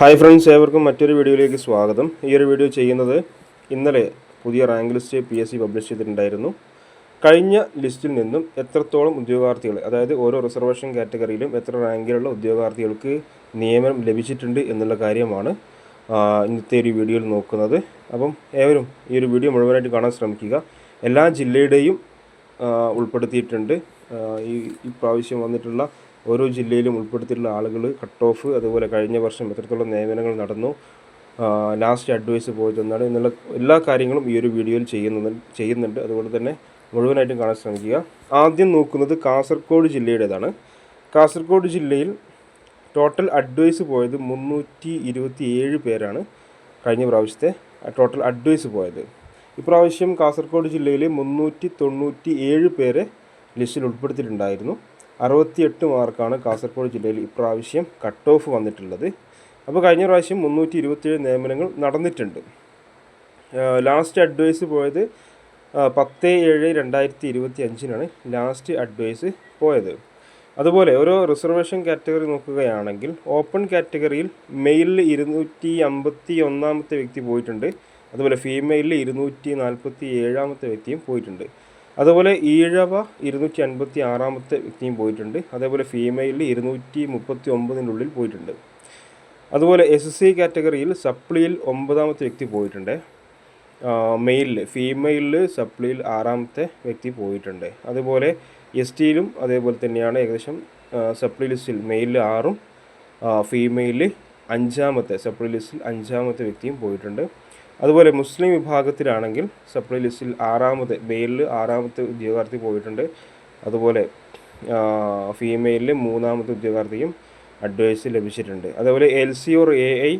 Hi friends, ഏവർക്കും മറ്റൊരു വീഡിയോയിലേക്ക് സ്വാഗതം. ഈ ഒരു വീഡിയോ ചെയ്യുന്നത് ഇന്നലെ പുതിയ റാങ്ക് ലിസ്റ്റ് PSC പബ്ലിഷ് ചെയ്തിട്ടുണ്ടായിരുന്നു. കഴിഞ്ഞ ലിസ്റ്റിൽ നിന്നും എത്രത്തോളം ഉദ്യോഗാർത്ഥികൾ, അതായത് ഓരോ റിസർവേഷൻ കാറ്റഗറിയിലും എത്ര റാങ്കിലുള്ള ഉദ്യോഗാർത്ഥികൾക്ക് നിയമനം ലഭിച്ചിട്ടുണ്ട് എന്നുള്ള കാര്യമാണ് ഇന്നത്തെ ഒരു വീഡിയോയിൽ നോക്കുന്നത്. അപ്പം ഏവരും ഈ ഒരു വീഡിയോ മുഴുവനായിട്ട് കാണാൻ ശ്രമിക്കുക. എല്ലാ ജില്ലയുടെയും ഉൾപ്പെടുത്തിയിട്ടുണ്ട്. ഈ പ്രാവശ്യം വന്നിട്ടുള്ള ഓരോ ജില്ലയിലും ഉൾപ്പെടുത്തിയിട്ടുള്ള ആളുകൾ, കട്ട് ഓഫ്, അതുപോലെ കഴിഞ്ഞ വർഷം എത്രത്തോളം നിയമനങ്ങൾ നടന്നു, ലാസ്റ്റ് അഡ്വൈസ് പോയിട്ടെന്നാണ് എന്നുള്ള എല്ലാ കാര്യങ്ങളും ഈ ഒരു വീഡിയോയിൽ ചെയ്യുന്നുണ്ട്. അതുകൊണ്ട് തന്നെ മുഴുവനായിട്ടും കാണാൻ ശ്രമിക്കുക. ആദ്യം നോക്കുന്നത് കാസർഗോഡ് ജില്ലയുടേതാണ്. കാസർഗോഡ് ജില്ലയിൽ ടോട്ടൽ അഡ്വൈസ് പോയത് 327 പേരാണ് കഴിഞ്ഞ പ്രാവശ്യത്തെ ടോട്ടൽ അഡ്വൈസ് പോയത്. ഇപ്രാവശ്യം കാസർഗോഡ് ജില്ലയിൽ 397 പേരെ ലിസ്റ്റിൽ ഉൾപ്പെടുത്തിയിട്ടുണ്ടായിരുന്നു. 68 മാർക്കാണ് കാസർഗോഡ് ജില്ലയിൽ ഇപ്രാവശ്യം കട്ട് ഓഫ് വന്നിട്ടുള്ളത്. അപ്പോൾ കഴിഞ്ഞ പ്രാവശ്യം 327 നിയമനങ്ങൾ നടന്നിട്ടുണ്ട്. ലാസ്റ്റ് അഡ്വൈസ് പോയത് 10/7/2025 ലാസ്റ്റ് അഡ്വൈസ് പോയത്. അതുപോലെ ഓരോ റിസർവേഷൻ കാറ്റഗറി നോക്കുകയാണെങ്കിൽ ഓപ്പൺ കാറ്റഗറിയിൽ മെയിലിൽ 251 വ്യക്തി പോയിട്ടുണ്ട്. അതുപോലെ ഫീമെയിലിൽ 247 വ്യക്തിയും പോയിട്ടുണ്ട്. അതുപോലെ ഈഴവ 256 വ്യക്തിയും പോയിട്ടുണ്ട്. അതേപോലെ ഫീമെയിലിൽ 239 പോയിട്ടുണ്ട്. അതുപോലെ SC കാറ്റഗറിയിൽ സപ്ലിയിൽ 9 വ്യക്തി പോയിട്ടുണ്ട്. മെയിലിൽ, ഫീമെയിലിൽ സപ്ലിയിൽ 6 വ്യക്തി പോയിട്ടുണ്ട്. അതുപോലെ STയിലും അതേപോലെ തന്നെയാണ്. ഏകദേശം സപ്ലി ലിസ്റ്റിൽ മെയിലിൽ 6, ഫീമെയിലിൽ 5 സപ്ലി ലിസ്റ്റിൽ 5 വ്യക്തിയും പോയിട്ടുണ്ട്. അതുപോലെ മുസ്ലിം വിഭാഗത്തിലാണെങ്കിൽ സപ്ലൈ ലിസ്റ്റിൽ 6 മെയിലിൽ 6 ഉദ്യോഗാർത്ഥി പോയിട്ടുണ്ട്. അതുപോലെ ഫീമെയിലിൽ 3 ഉദ്യോഗാർത്ഥിയും അഡ്വൈസ് ലഭിച്ചിട്ടുണ്ട്. അതേപോലെ LC or AI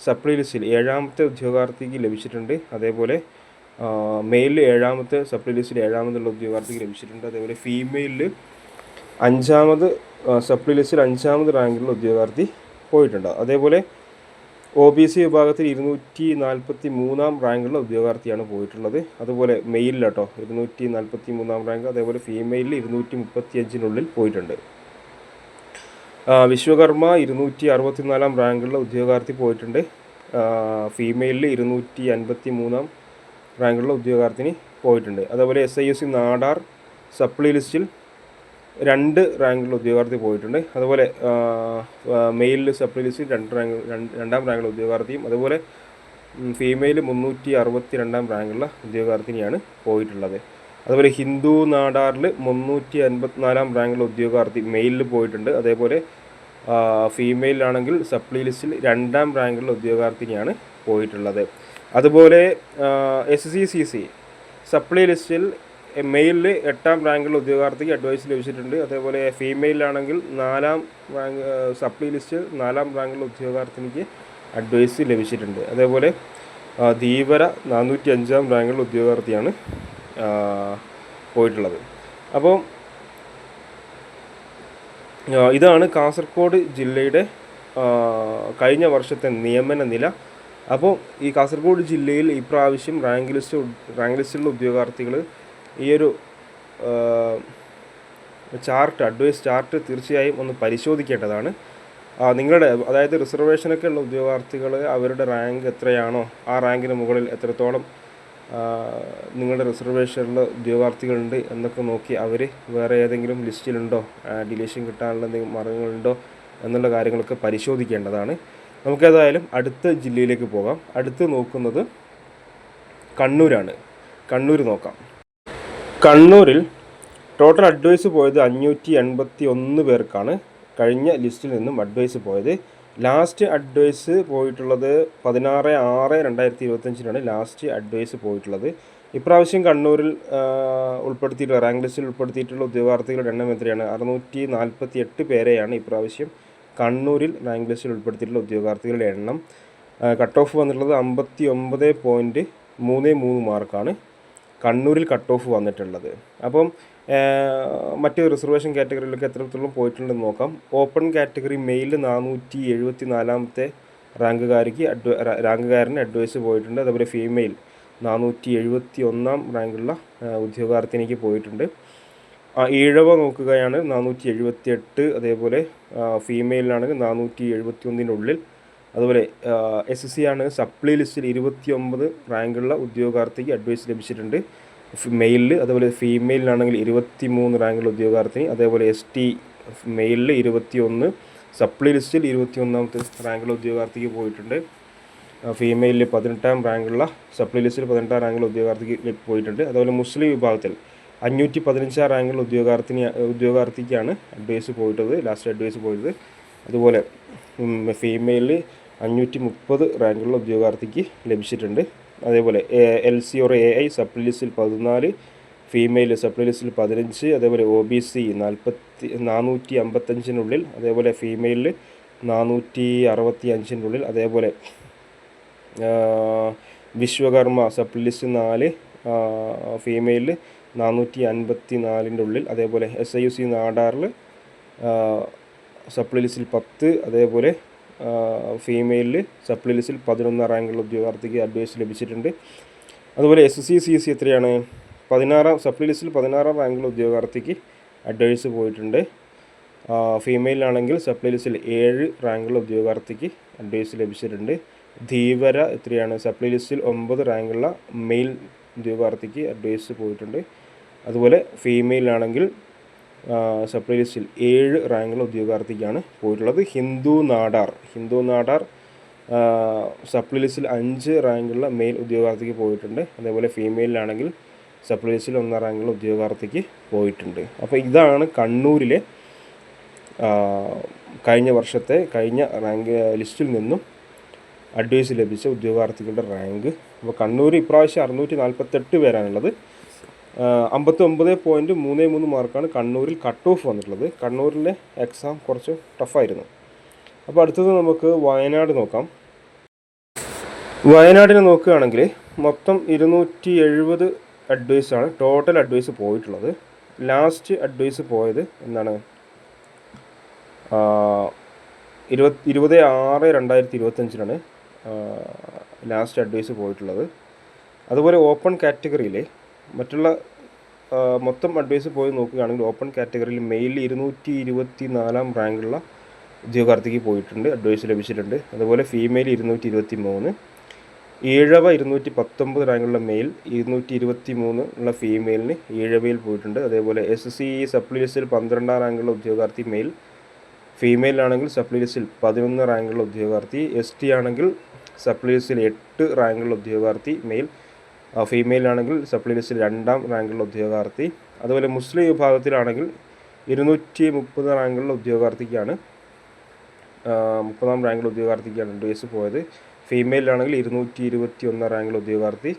സപ്ലൈ ലിസ്റ്റിൽ 7 ഉദ്യോഗാർത്ഥിക്ക് ലഭിച്ചിട്ടുണ്ട്. അതേപോലെ മെയിലിൽ 7 സപ്ലൈ ലിസ്റ്റിൽ 7 ഉദ്യോഗാർത്ഥിക്ക് ലഭിച്ചിട്ടുണ്ട്. അതേപോലെ ഫീമെയിലിൽ 5 സപ്ലൈ ലിസ്റ്റിൽ 5 റാങ്കിലുള്ള ഉദ്യോഗാർത്ഥി പോയിട്ടുണ്ട്. അതേപോലെ OBC വിഭാഗത്തിൽ 243 റാങ്കുള്ള ഉദ്യോഗാർത്ഥിയാണ് പോയിട്ടുള്ളത്. അതുപോലെ മെയിലിലാട്ടോ 243 റാങ്ക്. അതേപോലെ ഫീമെയിലിൽ 235 പോയിട്ടുണ്ട്. വിശ്വകർമ്മ 264 റാങ്കുള്ള ഉദ്യോഗാർത്ഥി പോയിട്ടുണ്ട്. ഫീമെയിലിൽ 253 റാങ്കുള്ള ഉദ്യോഗാർത്ഥിനി പോയിട്ടുണ്ട്. അതുപോലെ SIUC നാടാർ സപ്ലി ലിസ്റ്റിൽ 2 റാങ്കുള്ള ഉദ്യോഗാർത്ഥി പോയിട്ടുണ്ട്. അതുപോലെ മെയിലിൽ സപ്ലി ലിസ്റ്റിൽ 2 റാങ്കുള്ള ഉദ്യോഗാർത്ഥിയും അതുപോലെ ഫീമെയിൽ 362 റാങ്കുള്ള ഉദ്യോഗാർത്ഥിനിയാണ് പോയിട്ടുള്ളത്. അതുപോലെ ഹിന്ദു നാടാറിൽ 354 റാങ്കുള്ള ഉദ്യോഗാർത്ഥി മെയിലിൽ പോയിട്ടുണ്ട്. അതേപോലെ ഫീമെയിലാണെങ്കിൽ സപ്ലി ലിസ്റ്റിൽ 2 റാങ്കുള്ള ഉദ്യോഗാർത്ഥിനിയാണ് പോയിട്ടുള്ളത്. അതുപോലെ SCCC സപ്ലി ലിസ്റ്റിൽ മെയിലിൽ 8 റാങ്കുള്ള ഉദ്യോഗാർത്ഥിക്ക് അഡ്വൈസ് ലഭിച്ചിട്ടുണ്ട്. അതേപോലെ ഫീമെയിലാണെങ്കിൽ 4 റാങ്ക് സപ്ലി ലിസ്റ്റിൽ 4 റാങ്കുള്ള ഉദ്യോഗാർത്ഥിനിക്ക് അഡ്വൈസ് ലഭിച്ചിട്ടുണ്ട്. അതേപോലെ ധീവര 405 റാങ്കുള്ള ഉദ്യോഗാർത്ഥിയാണ് പോയിട്ടുള്ളത്. അപ്പോൾ ഇതാണ് കാസർഗോഡ് ജില്ലയുടെ കഴിഞ്ഞ വർഷത്തെ നിയമന നില. അപ്പോൾ ഈ കാസർഗോഡ് ജില്ലയിൽ ഇപ്രാവശ്യം റാങ്ക് ലിസ്റ്റിലുള്ള ഉദ്യോഗാർത്ഥികൾ ഈ ഒരു അഡ്വൈസ് ചാർട്ട് തീർച്ചയായും ഒന്ന് പരിശോധിക്കേണ്ടതാണ്. നിങ്ങളുടെ, അതായത് റിസർവേഷനൊക്കെ ഉള്ള ഉദ്യോഗാർത്ഥികൾ അവരുടെ റാങ്ക് എത്രയാണോ ആ റാങ്കിന് മുകളിൽ എത്രത്തോളം നിങ്ങളുടെ റിസർവേഷനിലുള്ള ഉദ്യോഗാർത്ഥികളുണ്ട് എന്നൊക്കെ നോക്കി അവർ വേറെ ഏതെങ്കിലും ലിസ്റ്റിലുണ്ടോ, ഡിലീഷൻ കിട്ടാനുള്ള എന്തെങ്കിലും മാർഗ്ഗങ്ങളുണ്ടോ എന്നുള്ള കാര്യങ്ങളൊക്കെ പരിശോധിക്കേണ്ടതാണ്. നമുക്കേതായാലും അടുത്ത ജില്ലയിലേക്ക് പോകാം. അടുത്ത് നോക്കുന്നത് കണ്ണൂരാണ്. കണ്ണൂർ നോക്കാം. കണ്ണൂരിൽ ടോട്ടൽ അഡ്വൈസ് പോയത് 581 പേർക്കാണ് കഴിഞ്ഞ ലിസ്റ്റിൽ നിന്നും അഡ്വൈസ് പോയത്. ലാസ്റ്റ് അഡ്വൈസ് പോയിട്ടുള്ളത് 16/6/2025 ലാസ്റ്റ് അഡ്വൈസ് പോയിട്ടുള്ളത്. ഇപ്രാവശ്യം കണ്ണൂരിൽ ഉൾപ്പെടുത്തിയിട്ടുള്ള റാങ്ക് ലിസ്റ്റിൽ ഉൾപ്പെടുത്തിയിട്ടുള്ള ഉദ്യോഗാർത്ഥികളുടെ എണ്ണം എത്രയാണ്? 648 പേരെയാണ് ഇപ്രാവശ്യം കണ്ണൂരിൽ റാങ്ക് ലിസ്റ്റിൽ ഉൾപ്പെടുത്തിയിട്ടുള്ള ഉദ്യോഗാർത്ഥികളുടെ എണ്ണം. കട്ട് ഓഫ് വന്നിട്ടുള്ളത് 59.33 മാർക്കാണ് കണ്ണൂരിൽ കട്ട് ഓഫ് വന്നിട്ടുള്ളത്. അപ്പം മറ്റ് റിസർവേഷൻ കാറ്റഗറിയിലൊക്കെ എത്രത്തോളം പോയിട്ടുണ്ടെന്ന് നോക്കാം. ഓപ്പൺ കാറ്റഗറി മെയിൽ 474 റാങ്കുകാരന് അഡ്വൈസ് പോയിട്ടുണ്ട്. അതേപോലെ ഫീമെയിൽ 471 റാങ്കുള്ള ഉദ്യോഗാർത്ഥിനിക്ക് പോയിട്ടുണ്ട്. ഈഴവ നോക്കുകയാണ് 478. അതേപോലെ ഫീമെയിലാണെങ്കിൽ 471 അതുപോലെ SSC ആണ് സപ്ലി ലിസ്റ്റിൽ 29 റാങ്കുള്ള ഉദ്യോഗാർത്ഥിക്ക് അഡ്വൈസ് ലഭിച്ചിട്ടുണ്ട് മെയിലിൽ. അതുപോലെ ഫീമെയിലിനാണെങ്കിൽ 23 റാങ്കുള്ള ഉദ്യോഗാർത്ഥിനി. അതേപോലെ ST മെയിലിൽ 21, സപ്ലി ലിസ്റ്റിൽ 21ാമത്തെ റാങ്കുള്ള ഉദ്യോഗാർത്ഥിക്ക് പോയിട്ടുണ്ട്. ഫീമെയിലിൽ 18ാം റാങ്കുള്ള സപ്ലി ലിസ്റ്റിൽ 18ാം റാങ്കുള്ള ഉദ്യോഗാർത്ഥിക്ക് പോയിട്ടുണ്ട്. അതുപോലെ മുസ്ലിം വിഭാഗത്തിൽ 515 റാങ്കുള്ള ഉദ്യോഗാർത്ഥിക്കാണ് അഡ്വൈസ് പോയിട്ടത്, ലാസ്റ്റ് അഡ്വൈസ് പോയത്. അതുപോലെ ഫീമെയിലിൽ 530 റാങ്കുള്ള ഉദ്യോഗാർത്ഥിക്ക് ലഭിച്ചിട്ടുണ്ട്. അതേപോലെ LC or AI സപ്ലി ലിസ്റ്റിൽ 14, ഫീമെയിൽ സപ്ലി ലിസ്റ്റിൽ 15. അതേപോലെ OBC 455 അതേപോലെ ഫീമെയിലിൽ 465 അതേപോലെ വിശ്വകർമ്മ സപ്ലി ലിസ്റ്റ് 4, ഫീമെയിലിൽ 454 അതേപോലെ SIUC നാടാറിൽ സപ്ലി ലിസ്റ്റിൽ 10. അതേപോലെ ഫീമെയിലിൽ സപ്ലി ലിസ്റ്റിൽ 11 റാങ്കുള്ള ഉദ്യോഗാർത്ഥിക്ക് അഡ്വൈസ് ലഭിച്ചിട്ടുണ്ട്. അതുപോലെ SSC CC എത്രയാണ്? 16 സപ്ലി ലിസ്റ്റിൽ 16 റാങ്കുള്ള ഉദ്യോഗാർത്ഥിക്ക് അഡ്വൈസ് പോയിട്ടുണ്ട്. ഫീമെയിലാണെങ്കിൽ സപ്ലി ലിസ്റ്റിൽ 7 റാങ്കുള്ള ഉദ്യോഗാർത്ഥിക്ക് അഡ്വൈസ് ലഭിച്ചിട്ടുണ്ട്. ധീവര എത്രയാണ്? സപ്ലി ലിസ്റ്റിൽ 9 റാങ്കുള്ള മെയിൽ ഉദ്യോഗാർത്ഥിക്ക് അഡ്വൈസ് പോയിട്ടുണ്ട്. അതുപോലെ ഫീമെയിലാണെങ്കിൽ സപ്ലി ലിസ്റ്റിൽ 7 റാങ്കുള്ള ഉദ്യോഗാർത്ഥിക്കാണ് പോയിട്ടുള്ളത്. ഹിന്ദു നാടാർ സപ്ലി ലിസ്റ്റിൽ 5 റാങ്കുള്ള മെയിൽ ഉദ്യോഗാർത്ഥിക്ക് പോയിട്ടുണ്ട്. അതേപോലെ ഫീമെയിലാണെങ്കിൽ സപ്ലി ലിസ്റ്റിൽ 1 റാങ്കുള്ള ഉദ്യോഗാർത്ഥിക്ക് പോയിട്ടുണ്ട്. അപ്പോൾ ഇതാണ് കണ്ണൂരിലെ കഴിഞ്ഞ റാങ്ക് ലിസ്റ്റിൽ നിന്നും അഡ്വൈസ് ലഭിച്ച ഉദ്യോഗാർത്ഥികളുടെ റാങ്ക്. അപ്പോൾ കണ്ണൂർ ഇപ്രാവശ്യം 648 പേരാണുള്ളത്. 59.33 മാർക്കാണ് കണ്ണൂരിൽ കട്ട് ഓഫ് വന്നിട്ടുള്ളത്. കണ്ണൂരിലെ എക്സാം കുറച്ച് ടഫായിരുന്നു. അപ്പോൾ അടുത്തത് നമുക്ക് വയനാട് നോക്കാം. വയനാടിനെ നോക്കുകയാണെങ്കിൽ മൊത്തം 270 അഡ്വൈസാണ് ടോട്ടൽ അഡ്വൈസ് പോയിട്ടുള്ളത്. ലാസ്റ്റ് അഡ്വൈസ് പോയത് എന്താണ്? 26/6/2025 ലാസ്റ്റ് അഡ്വൈസ് പോയിട്ടുള്ളത്. അതുപോലെ ഓപ്പൺ കാറ്റഗറിയിൽ മറ്റുള്ള മൊത്തം അഡ്വൈസ് പോയി നോക്കുകയാണെങ്കിൽ ഓപ്പൺ കാറ്റഗറിയിൽ മെയിൽ 224 റാങ്കുള്ള ഉദ്യോഗാർത്ഥിക്ക് പോയിട്ടുണ്ട്, അഡ്വൈസ് ലഭിച്ചിട്ടുണ്ട്. അതുപോലെ ഫീമെയിൽ 223, ഈഴവ 219 റാങ്കുള്ള മെയിൽ, 223 ഉള്ള ഫീമെയിലിന് ഈഴവയിൽ പോയിട്ടുണ്ട്. അതേപോലെ SSC സപ്ലി ലിസ്റ്റിൽ 12 റാങ്കുള്ള ഉദ്യോഗാർത്ഥി മെയിൽ, ഫീമെയിലാണെങ്കിൽ സപ്ലി ലിസ്റ്റിൽ 11 റാങ്കുള്ള ഉദ്യോഗാർത്ഥി. ST ആണെങ്കിൽ സപ്ലി ലിസ്റ്റിൽ 8 റാങ്കുള്ള ഉദ്യോഗാർത്ഥി മെയിൽ, ഫീമെയിലാണെങ്കിൽ സപ്ലി ലിസ്റ്റിൽ 2ാം റാങ്കുള്ള ഉദ്യോഗാർത്ഥി. അതുപോലെ മുസ്ലിം വിഭാഗത്തിലാണെങ്കിൽ 230 റാങ്കുള്ള ഉദ്യോഗാർത്ഥിക്കാണ് 30ാം റാങ്കുള്ള ഉദ്യോഗാർത്ഥിക്കാണ് അഡ്വൈസ് പോയത്. ഫീമെയിലാണെങ്കിൽ 221 റാങ്കുള്ള ഉദ്യോഗാർത്ഥി.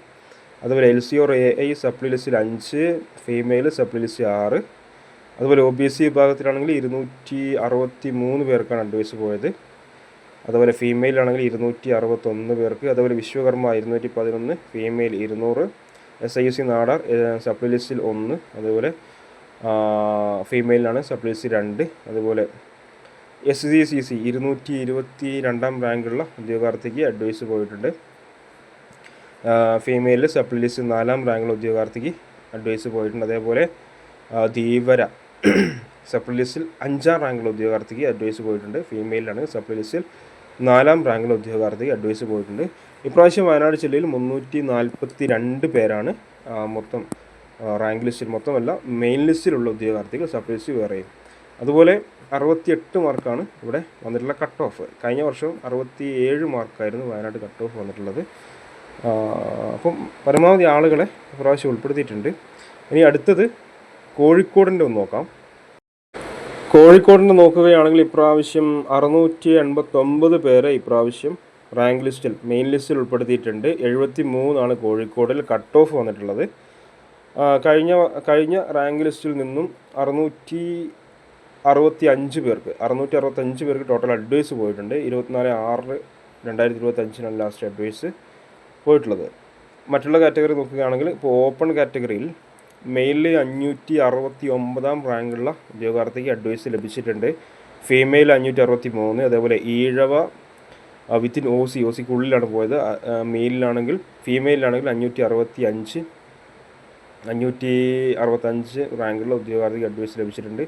അതുപോലെ LC or AI സപ്ലി ലിസ്റ്റിൽ 5, ഫീമെയിൽ സപ്ലി ലിസ്റ്റ് 6. അതുപോലെ OBC വിഭാഗത്തിലാണെങ്കിൽ 263 പേർക്കാണ് അഡ്വൈസ് പോയത്. അതുപോലെ ഫീമെയിലാണെങ്കിൽ 261 പേർക്ക്. അതുപോലെ വിശ്വകർമ്മ 211, ഫീമെയിൽ 200. SIUC നാടാർ സപ്ലി ലിസ്റ്റിൽ 1, അതുപോലെ ഫീമെയിലാണ് സപ്ലി ലിസ്റ്റ് 2. അതുപോലെ SC CC 222ാം റാങ്കുള്ള ഉദ്യോഗാർത്ഥിക്ക് അഡ്വൈസ് പോയിട്ടുണ്ട്. ഫീമെയിലിൽ സപ്ലി ലിസ്റ്റ് 4ാം റാങ്കുള്ള ഉദ്യോഗാർത്ഥിക്ക് അഡ്വൈസ് പോയിട്ടുണ്ട്. അതേപോലെ ധീവര സപ്ലി ലിസ്റ്റിൽ 5ാം റാങ്കുള്ള ഉദ്യോഗാർത്ഥിക്ക് അഡ്വൈസ് പോയിട്ടുണ്ട്. ഫീമെയിലാണ് സപ്ലി ലിസ്റ്റിൽ 4ാം റാങ്കുള്ള ഉദ്യോഗാർത്ഥിക്ക് അഡ്വൈസ് പോയിട്ടുണ്ട്. ഇപ്രാവശ്യം വയനാട് ജില്ലയിൽ 342 പേരാണ് മൊത്തം റാങ്ക് ലിസ്റ്റിൽ, മൊത്തമല്ല മെയിൻ ലിസ്റ്റിലുള്ള ഉദ്യോഗാർത്ഥികൾ, സപ്ലി ലിസ്റ്റ് വേറെയും. അതുപോലെ 68 മാർക്കാണ് ഇവിടെ വന്നിട്ടുള്ള കട്ട് ഓഫ്. കഴിഞ്ഞ വർഷം 67 മാർക്കായിരുന്നു വയനാട് കട്ട് ഓഫ് വന്നിട്ടുള്ളത്. അപ്പം പരമാവധി ആളുകളെ ഇപ്രാവശ്യം ഉൾപ്പെടുത്തിയിട്ടുണ്ട്. ഇനി അടുത്തത് കോഴിക്കോടിൻ്റെ ഒന്ന് നോക്കാം. കോഴിക്കോടിൻ്റെ നോക്കുകയാണെങ്കിൽ ഇപ്രാവശ്യം 689 പേരെ ഇപ്രാവശ്യം റാങ്ക് ലിസ്റ്റിൽ മെയിൻ ലിസ്റ്റിൽ ഉൾപ്പെടുത്തിയിട്ടുണ്ട്. 73 കോഴിക്കോടിൽ കട്ട് ഓഫ് വന്നിട്ടുള്ളത്. കഴിഞ്ഞ റാങ്ക് ലിസ്റ്റിൽ നിന്നും 665 പേർക്ക് ടോട്ടൽ അഡ്വൈസ് പോയിട്ടുണ്ട്. 24/6/2025 ലാസ്റ്റ് അഡ്വൈസ് പോയിട്ടുള്ളത്. മറ്റുള്ള കാറ്റഗറി നോക്കുകയാണെങ്കിൽ ഇപ്പോൾ ഓപ്പൺ കാറ്റഗറിയിൽ മെയിലിൽ 569ാം റാങ്കുള്ള ഉദ്യോഗാർത്ഥിക്ക് അഡ്വൈസ് ലഭിച്ചിട്ടുണ്ട്. ഫീമെയിൽ 563. അതേപോലെ ഈഴവ വിത്തിൻ OCക്കുള്ളിലാണ് പോയത്. ഫീമെയിലാണെങ്കിൽ 565 റാങ്കുള്ള ഉദ്യോഗാർത്ഥിക്ക് അഡ്വൈസ് ലഭിച്ചിട്ടുണ്ട്.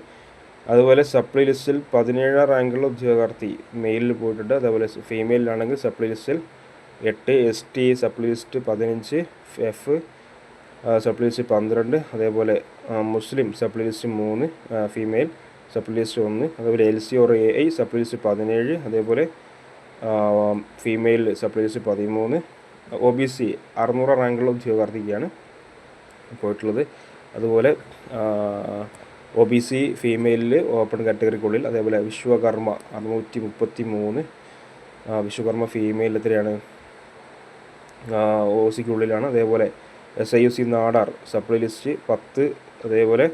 അതുപോലെ സപ്ലി ലിസ്റ്റിൽ 17 റാങ്കുള്ള ഉദ്യോഗാർത്ഥി മെയിലിൽ പോയിട്ടുണ്ട്. അതേപോലെ ഫീമെയിലാണെങ്കിൽ സപ്ലി ലിസ്റ്റിൽ 8, ST supply list 15, F സപ്ലി list 12, അതേപോലെ മുസ്ലിം supply list 3, female supply list 1, അതേപോലെ LC or AI supply list 17, അതേപോലെ ഫീമെയിൽ സപ്ലി ലിസ്റ്റ് 13, OBC 600 റാങ്കുള്ള ഉദ്യോഗാർത്ഥിക്കാണ് പോയിട്ടുള്ളത്. അതുപോലെ OBC ഫീമെയിലിൽ ഓപ്പൺ കാറ്റഗറിക്കുള്ളിൽ, അതേപോലെ വിശ്വകർമ്മ 633, വിശ്വകർമ്മ ഫീമെയിൽ എത്രയാണ് OCക്കുള്ളിലാണ്. അതേപോലെ SIUC നാടാർ സപ്ലി ലിസ്റ്റ് 10, അതേപോലെ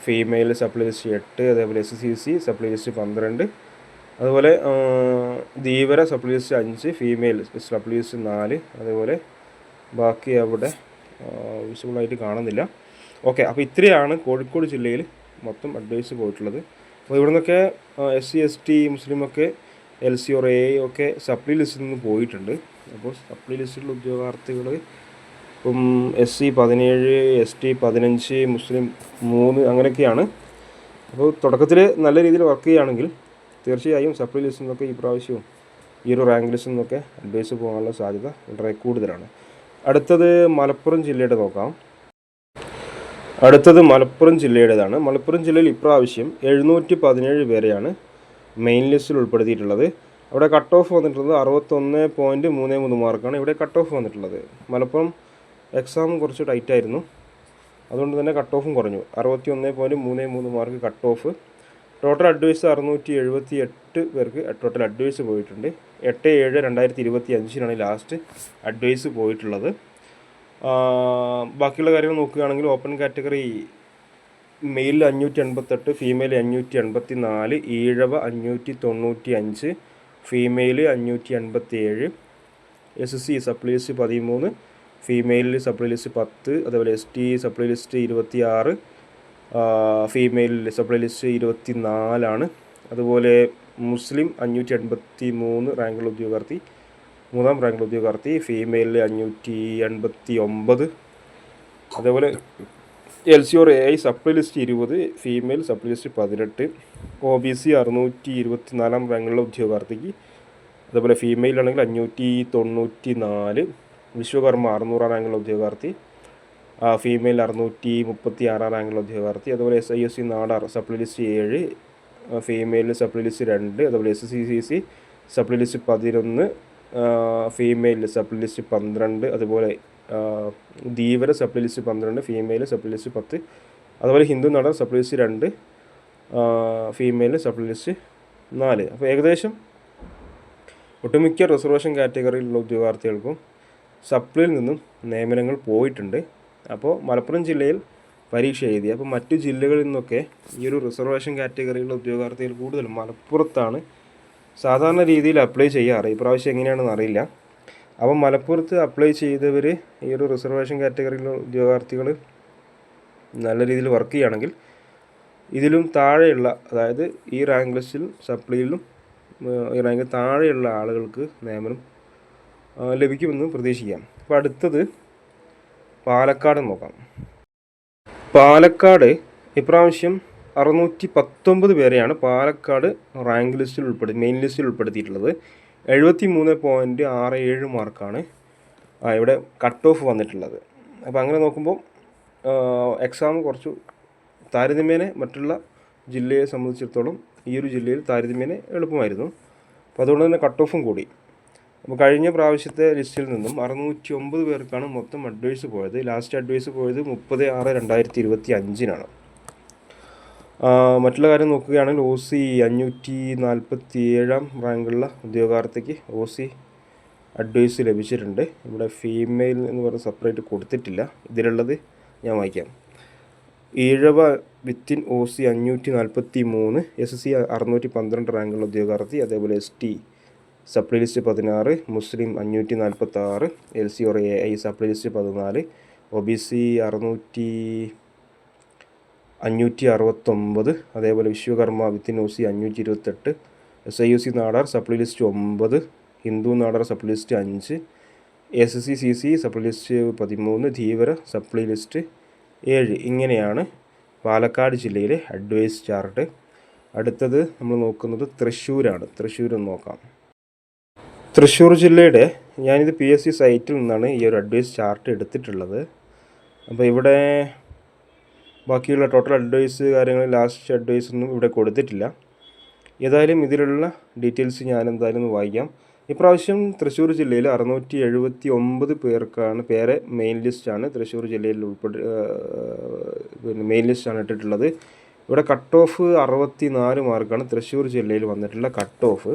ഫീമെയിൽ സപ്ലി ലിസ്റ്റ് 8, അതേപോലെ SCC സപ്ലി ലിസ്റ്റ് 12, അതുപോലെ Dheevara supply list 5, female supply list 4, അതേപോലെ ബാക്കി അവിടെ വിസിബിളായിട്ട് കാണുന്നില്ല. ഓക്കെ, അപ്പോൾ ഇത്രയാണ് കോഴിക്കോട് ജില്ലയിൽ മൊത്തം അഡ്വൈസ് പോയിട്ടുള്ളത്. അപ്പോൾ ഇവിടെ നിന്നൊക്കെ SC ST മുസ്ലിമൊക്കെ LC or AI ഒക്കെ സപ്ലി ലിസ്റ്റിൽ നിന്ന് പോയിട്ടുണ്ട്. അപ്പോൾ സപ്ലി ലിസ്റ്റിലുള്ള ഉദ്യോഗാർത്ഥികൾ ഇപ്പം SC 17, ST 15, മുസ്ലിം 3 അങ്ങനെയൊക്കെയാണ്. അപ്പോൾ തുടക്കത്തിൽ നല്ല രീതിയിൽ വർക്ക് ചെയ്യുകയാണെങ്കിൽ തീർച്ചയായും സപ്ലി ലിസ്റ്റിൽ നിന്നൊക്കെ ഈ പ്രാവശ്യവും ഈ ഒരു റാങ്ക് ലിസ്റ്റിൽ നിന്നൊക്കെ അഡ്വൈസ് പോകാനുള്ള സാധ്യത വളരെ കൂടുതലാണ്. അടുത്തത് മലപ്പുറം ജില്ലയുടെ നോക്കാം. അടുത്തത് മലപ്പുറം ജില്ലയുടേതാണ്. മലപ്പുറം ജില്ലയിൽ ഇപ്രാവശ്യം 717 പേരെയാണ് മെയിൻ ലിസ്റ്റിൽ ഉൾപ്പെടുത്തിയിട്ടുള്ളത്. അവിടെ കട്ട് ഓഫ് വന്നിട്ടുള്ളത് 61.33 മാർക്കാണ് ഇവിടെ കട്ട് ഓഫ് വന്നിട്ടുള്ളത്. മലപ്പുറം എക്സാം കുറച്ച് ടൈറ്റായിരുന്നു, അതുകൊണ്ട് തന്നെ കട്ട് ഓഫും കുറഞ്ഞു. 61.33 mark cut off. Total advice 678 പേർക്ക് ടോട്ടൽ അഡ്വൈസ് പോയിട്ടുണ്ട്. 8/7/2025 ലാസ്റ്റ് അഡ്വൈസ് പോയിട്ടുള്ളത്. ബാക്കിയുള്ള കാര്യങ്ങൾ നോക്കുകയാണെങ്കിൽ open category male 588, female 584, Ezhava 595, female 587, SC supply list 13, ഫീമെയിലിൽ സപ്ലി ലിസ്റ്റ് 10, അതേപോലെ ST supply list 26, female supply list 24. അതുപോലെ മുസ്ലിം 583 റാങ്കുള്ള ഉദ്യോഗാർത്ഥി, 3ാം റാങ്കുള്ള ഉദ്യോഗാർത്ഥി, ഫീമെയിലിൽ 589, അതേപോലെ LC or AI supply list 20, female supply list 18, OBC 624 റാങ്കുള്ള ഉദ്യോഗാർത്ഥിക്ക്, അതേപോലെ ഫീമെയിലാണെങ്കിൽ 594, വിശ്വകർമ്മ 600 റാങ്കുള്ള ഉദ്യോഗാർത്ഥി, ഫീമെയിൽ 636 റാങ്കുള്ള ഉദ്യോഗാർത്ഥി, അതുപോലെ SIUC നാടാർ സപ്ലി ലിസ്റ്റ് 7, ഫീമെയിലിന് സപ്ലി ലിസ്റ്റ് 2, അതുപോലെ SCCC supply list 11, female supply list 12, അതുപോലെ Dheevara supply list 12, female supply list 10, അതുപോലെ Hindu Nadar supply list 2, female supply list 4. അപ്പോൾ ഏകദേശം ഒട്ടുമിക്ക റിസർവേഷൻ കാറ്റഗറിയിലുള്ള ഉദ്യോഗാർത്ഥികൾക്കും സപ്ലിയിൽ നിന്നും നിയമനങ്ങൾ പോയിട്ടുണ്ട്. അപ്പോൾ മലപ്പുറം ജില്ലയിൽ പരീക്ഷ എഴുതി. അപ്പോൾ മറ്റു ജില്ലകളിൽ നിന്നൊക്കെ ഈ ഒരു റിസർവേഷൻ കാറ്റഗറിയിലുള്ള ഉദ്യോഗാർത്ഥികൾ കൂടുതലും മലപ്പുറത്താണ് സാധാരണ രീതിയിൽ അപ്ലൈ ചെയ്യാറ്. ഇപ്രാവശ്യം എങ്ങനെയാണെന്ന് അറിയില്ല. അപ്പം മലപ്പുറത്ത് അപ്ലൈ ചെയ്തവർ ഈ ഒരു റിസർവേഷൻ കാറ്റഗറിയിലുള്ള ഉദ്യോഗാർത്ഥികൾ നല്ല രീതിയിൽ വർക്ക് ചെയ്യുകയാണെങ്കിൽ ഇതിലും താഴെയുള്ള, അതായത് ഈ റാങ്ക് ലിസ്റ്റിൽ സപ്ലിയിലും ഈ റാങ്കിൽ താഴെയുള്ള ആളുകൾക്ക് നിയമനം ലഭിക്കുമെന്ന് പ്രതീക്ഷിക്കാം. അപ്പോൾ അടുത്തത് പാലക്കാട് നോക്കാം. പാലക്കാട് ഇപ്രാവശ്യം 619 പേരെയാണ് പാലക്കാട് റാങ്ക് ലിസ്റ്റിൽ മെയിൻ ലിസ്റ്റിൽ ഉൾപ്പെടുത്തിയിട്ടുള്ളത്. 73.67 മാർക്കാണ് ഇവിടെ കട്ട് ഓഫ് വന്നിട്ടുള്ളത്. അപ്പോൾ അങ്ങനെ നോക്കുമ്പോൾ എക്സാം കുറച്ച് താരതമ്യേന മറ്റുള്ള ജില്ലയെ സംബന്ധിച്ചിടത്തോളം ഈ ഒരു ജില്ലയിൽ താരതമ്യേന എളുപ്പമായിരുന്നു. അപ്പോൾ അതുകൊണ്ട് തന്നെ കട്ട് ഓഫും കൂടി. അപ്പോൾ കഴിഞ്ഞ പ്രാവശ്യത്തെ ലിസ്റ്റിൽ നിന്നും 609 പേർക്കാണ് മൊത്തം അഡ്വൈസ് പോയത്. ലാസ്റ്റ് അഡ്വൈസ് പോയത് 30/6/2025 മറ്റുള്ള കാര്യം നോക്കുകയാണെങ്കിൽ OC 547 റാങ്കുള്ള ഉദ്യോഗാർത്ഥിക്ക് OC അഡ്വൈസ് ലഭിച്ചിട്ടുണ്ട്. ഇവിടെ ഫീമെയിൽ എന്ന് പറഞ്ഞ് സെപ്പറേറ്റ് കൊടുത്തിട്ടില്ല. ഇതിലുള്ളത് ഞാൻ വായിക്കാം. ഈഴവ വിത്തിൻ OC 543, SC 612 റാങ്കുള്ള ഉദ്യോഗാർത്ഥി, അതേപോലെ ST സപ്ലി ലിസ്റ്റ് 16, മുസ്ലിം 546, LC or AI supply list 14, OBC 569, അതേപോലെ Vishwakarma within OC 528, SIUC Nadar supply list 9, Hindu Nadar supply list 5, SCCC supply list 13, Dheevara supply list 7. ഇങ്ങനെയാണ് പാലക്കാട് ജില്ലയിലെ അഡ്വൈസ് ചാർട്ട്. അടുത്തത് നമ്മൾ നോക്കുന്നത് തൃശ്ശൂരാണ്. തൃശ്ശൂരൊന്ന് നോക്കാം. തൃശ്ശൂർ ജില്ലയുടെ ഞാനിത് PSC സൈറ്റിൽ നിന്നാണ് ഈ ഒരു അഡ്വൈസ് ചാർട്ട് എടുത്തിട്ടുള്ളത്. അപ്പോൾ ഇവിടെ ബാക്കിയുള്ള ടോട്ടൽ അഡ്വൈസ് കാര്യങ്ങൾ ലാസ്റ്റ് അഡ്വൈസ് ഒന്നും ഇവിടെ കൊടുത്തിട്ടില്ല. ഏതായാലും ഇതിലുള്ള ഡീറ്റെയിൽസ് ഞാൻ എന്തായാലും ഒന്ന് വായിക്കാം. ഇപ്രാവശ്യം തൃശ്ശൂർ ജില്ലയിൽ 679 പേർക്കാണ് മെയിൻ ലിസ്റ്റാണ് തൃശ്ശൂർ ജില്ലയിൽ മെയിൻ ലിസ്റ്റാണ് ഇട്ടിട്ടുള്ളത്. ഇവിടെ കട്ട് ഓഫ് 64 മാർക്കാണ് തൃശ്ശൂർ ജില്ലയിൽ വന്നിട്ടുള്ള കട്ട് ഓഫ്.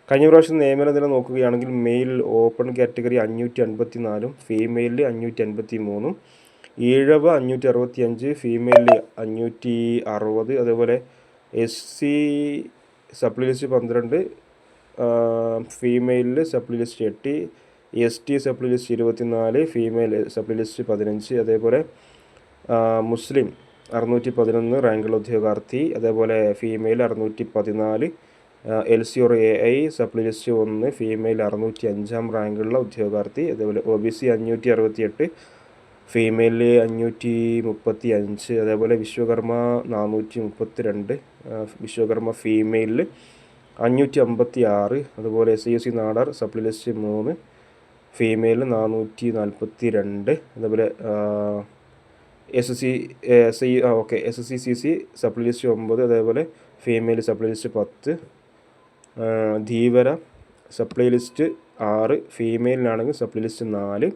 കഴിഞ്ഞ പ്രാവശ്യം നിയമനം നോക്കുകയാണെങ്കിൽ മെയിൽ ഓപ്പൺ കാറ്റഗറി 554, ഫീമെയിലിൽ 553, ഈഴവ 565, ഫീമെയിലിൽ 560, അതേപോലെ SC സപ്ലി ലിസ്റ്റ് 12, ഫീമെയിലിൽ supply list 8, ST supply list 24, female supply list 15, അതേപോലെ മുസ്ലിം 611 റാങ്കുള്ള ഉദ്യോഗാർത്ഥി, അതേപോലെ female 614, LC or AI supply list 1, female 605 റാങ്കുള്ള ഉദ്യോഗാർത്ഥി, അതേപോലെ OBC 568, ഫീമെയിലിൽ 535, അതേപോലെ വിശ്വകർമ്മ 432, വിശ്വകർമ്മ ഫീമെയിലിൽ 556, അതുപോലെ SC Nadar supply list 3, female 442, അതേപോലെ SSCCC സപ്ലി ലിസ്റ്റ് 9, അതേപോലെ female supply list 10, Dheevara supply list 6, ഫീമെയിലിനാണെങ്കിൽ സപ്ലൈ ലിസ്റ്റ് 4,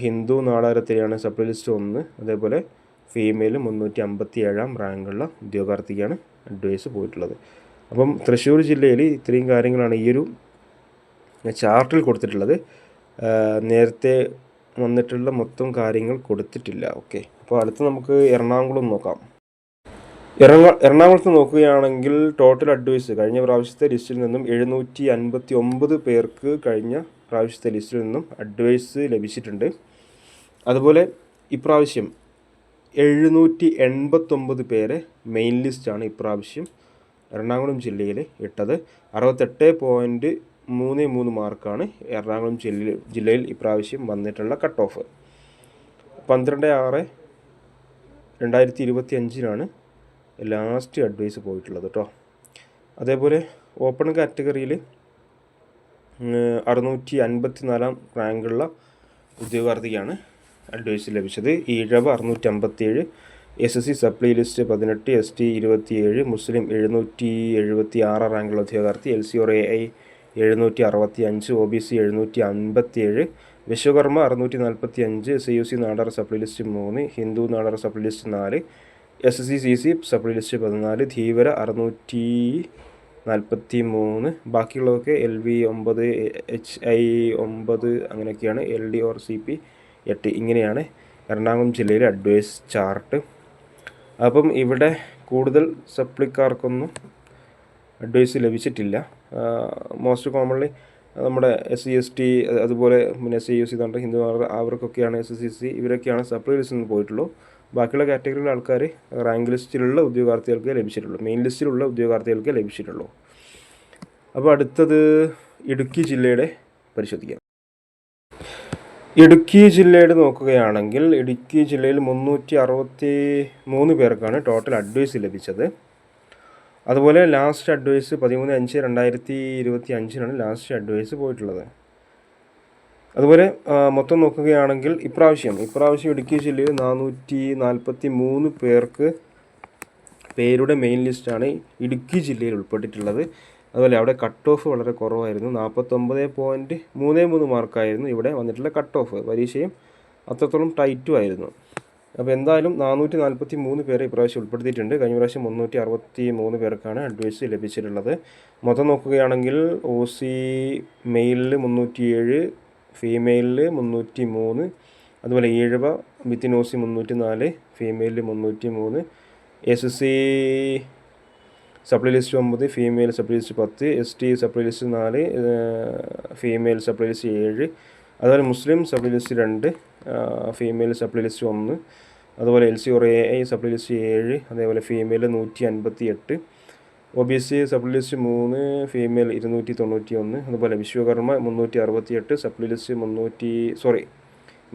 ഹിന്ദു നാടാരത്തിലാണ് സപ്ലൈ ലിസ്റ്റ് 1, അതേപോലെ ഫീമെയിൽ 357 റാങ്കുള്ള ഉദ്യോഗാർത്ഥിക്കാണ് അഡ്വൈസ് പോയിട്ടുള്ളത്. അപ്പം തൃശ്ശൂർ ജില്ലയിൽ ഇത്രയും കാര്യങ്ങളാണ് ഈ ഒരു ചാർട്ടിൽ കൊടുത്തിട്ടുള്ളത്. നേരത്തെ വന്നിട്ടുള്ള മൊത്തം കാര്യങ്ങൾ കൊടുത്തിട്ടില്ല. ഓക്കെ, അപ്പോൾ അടുത്ത് നമുക്ക് എറണാകുളം നോക്കാം. എറണാകുളത്ത് നോക്കുകയാണെങ്കിൽ ടോട്ടൽ അഡ്വൈസ് കഴിഞ്ഞ പ്രാവശ്യത്തെ ലിസ്റ്റിൽ നിന്നും 759 പേർക്ക് കഴിഞ്ഞ പ്രാവശ്യത്തെ ലിസ്റ്റിൽ നിന്നും അഡ്വൈസ് ലഭിച്ചിട്ടുണ്ട്. അതുപോലെ ഇപ്രാവശ്യം 789 പേരെ മെയിൻ ലിസ്റ്റാണ് ഇപ്രാവശ്യം എറണാകുളം ജില്ലയിൽ ഇട്ടത്. 68.33 മാർക്കാണ് എറണാകുളം ജില്ലയിൽ ഇപ്രാവശ്യം വന്നിട്ടുള്ള കട്ട് ഓഫ്. 12/6/2025 ലാസ്റ്റ് അഡ്വൈസ് പോയിട്ടുള്ളത് കേട്ടോ. അതേപോലെ ഓപ്പൺ കാറ്റഗറിയിൽ 654 റാങ്കുള്ള ഉദ്യോഗാർത്ഥിക്കാണ് അഡ്വൈസ് ലഭിച്ചത്. Ezhava 657, SSC supply list 18, ST 27, മുസ്ലിം 776 റാങ്കുള്ള ഉദ്യോഗാർത്ഥി, LC or AI 765, OBC 757, Vishwakarma 645, SUC Nadar supply list 3, Hindu Nadar supply list 4, SSCCC supply list 14, Dheevara 643, ബാക്കിയുള്ളതൊക്കെ LV 9, HI 9 അങ്ങനെയൊക്കെയാണ്. LD or CP 8. ഇങ്ങനെയാണ് എറണാകുളം ജില്ലയിലെ അഡ്വൈസ് ചാർട്ട്. അപ്പം ഇവിടെ കൂടുതൽ സപ്ലിക്കാർക്കൊന്നും അഡ്വൈസ് ലഭിച്ചിട്ടില്ല. മോസ്റ്റ് കോമൺലി നമ്മുടെ SC ST അതുപോലെ പിന്നെ CUC തന്നെ ഹിന്ദു അവർക്കൊക്കെയാണ് SSCC ഇവരൊക്കെയാണ് സപ്ലൈ ലിസ്റ്റിൽ നിന്ന് പോയിട്ടുള്ളൂ. ബാക്കിയുള്ള കാറ്റഗറിയിലെ ആൾക്കാർ റാങ്ക് ലിസ്റ്റിലുള്ള ഉദ്യോഗാർത്ഥികൾക്ക് ലഭിച്ചിട്ടുള്ളൂ, മെയിൻ ലിസ്റ്റിലുള്ള ഉദ്യോഗാർത്ഥികൾക്ക് ലഭിച്ചിട്ടുള്ളൂ. അപ്പോൾ അടുത്തത് ഇടുക്കി ജില്ലയുടെ പരിശോധിക്കാം. ഇടുക്കി ജില്ലയുടെ നോക്കുകയാണെങ്കിൽ ഇടുക്കി ജില്ലയിൽ 363 പേർക്കാണ് ടോട്ടൽ അഡ്വൈസ് ലഭിച്ചത്. അതുപോലെ ലാസ്റ്റ് അഡ്വൈസ് 13/5/2025 ലാസ്റ്റ് അഡ്വൈസ് പോയിട്ടുള്ളത്. അതുപോലെ മൊത്തം നോക്കുകയാണെങ്കിൽ ഇപ്രാവശ്യം ഇടുക്കി ജില്ലയിൽ 443 പേരുടെ മെയിൻ ലിസ്റ്റാണ് ഇടുക്കി ജില്ലയിൽ ഉൾപ്പെട്ടിട്ടുള്ളത്. അതുപോലെ അവിടെ കട്ട് ഓഫ് വളരെ കുറവായിരുന്നു. 49.33 മാർക്കായിരുന്നു ഇവിടെ വന്നിട്ടുള്ള കട്ട് ഓഫ്. പരീക്ഷയും അത്രത്തോളം ടൈറ്റും ആയിരുന്നു. അപ്പോൾ എന്തായാലും 443 പേരെ ഇപ്രാവശ്യം ഉൾപ്പെടുത്തിയിട്ടുണ്ട്. കഴിഞ്ഞ പ്രാവശ്യം 363 പേർക്കാണ് അഡ്വൈസ് ലഭിച്ചിട്ടുള്ളത്. മൊത്തം നോക്കുകയാണെങ്കിൽ OC മെയിലിൽ 307, ഫീമെയിലിൽ 303, അതുപോലെ ഈഴവ വിത്തിൻ OC 304, ഫീമെയിലിൽ 303, SSC supply list 9, female supply list 10, ST supply list 4, female supply list 7, അതുപോലെ മുസ്ലിം supply list 2, female supply list 1, അതുപോലെ LC or AI supply list 7, അതേപോലെ female 158, OBC supply list 3, female 291, അതുപോലെ Vishwakarma 368, supply list